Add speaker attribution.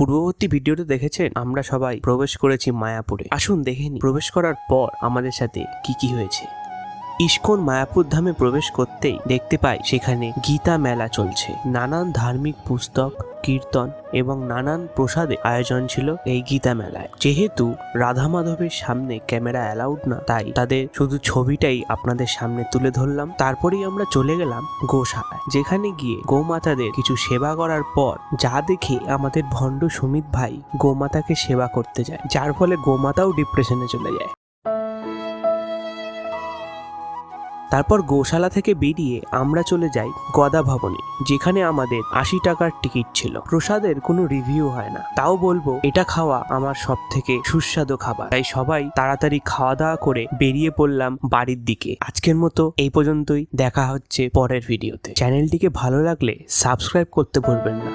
Speaker 1: পূর্ববর্তী ভিডিওতে দেখেছেন আমরা সবাই প্রবেশ করেছি মায়াপুরে। আসুন দেখে নিই প্রবেশ করার পর আমাদের সাথে কি কি হয়েছে। ইস্কন মায়াপুর ধামে প্রবেশ করতেই দেখতে পাই সেখানে গীতা মেলা চলছে। নানান ধার্মিক পুস্তক, কীর্তন এবং নানান প্রসাদে আয়োজন ছিল এই গীতা মেলায়। যেহেতু রাধা মাধবের সামনে ক্যামেরা অ্যালাউড না, তাই তাদের শুধু ছবিটাই আপনাদের সামনে তুলে ধরলাম। তারপরেই আমরা চলে গেলাম গোশালায়, যেখানে গিয়ে গোমাতাদের কিছু সেবা করার পর যা দেখে আমাদের ভণ্ড সুমিত ভাই গোমাতাকে সেবা করতে যায়, যার ফলে গোমাতাও ডিপ্রেশনে চলে যায়। তারপর গোশালা থেকে বেরিয়ে আমরা চলে যাই গদা ভবনে, যেখানে আমাদের 80 টাকার টিকিট ছিল। প্রসাদের কোনো রিভিউ হয় না, তাও বলবো এটা খাওয়া আমার সব থেকে সুস্বাদু খাবার। তাই সবাই তাড়াতাড়ি খাওয়া দাওয়া করে বেরিয়ে পড়লাম বাড়ির দিকে। আজকের মতো এই পর্যন্তই, দেখা হচ্ছে পরের ভিডিওতে। চ্যানেলটিকে ভালো লাগলে সাবস্ক্রাইব করতে ভুলবেন না।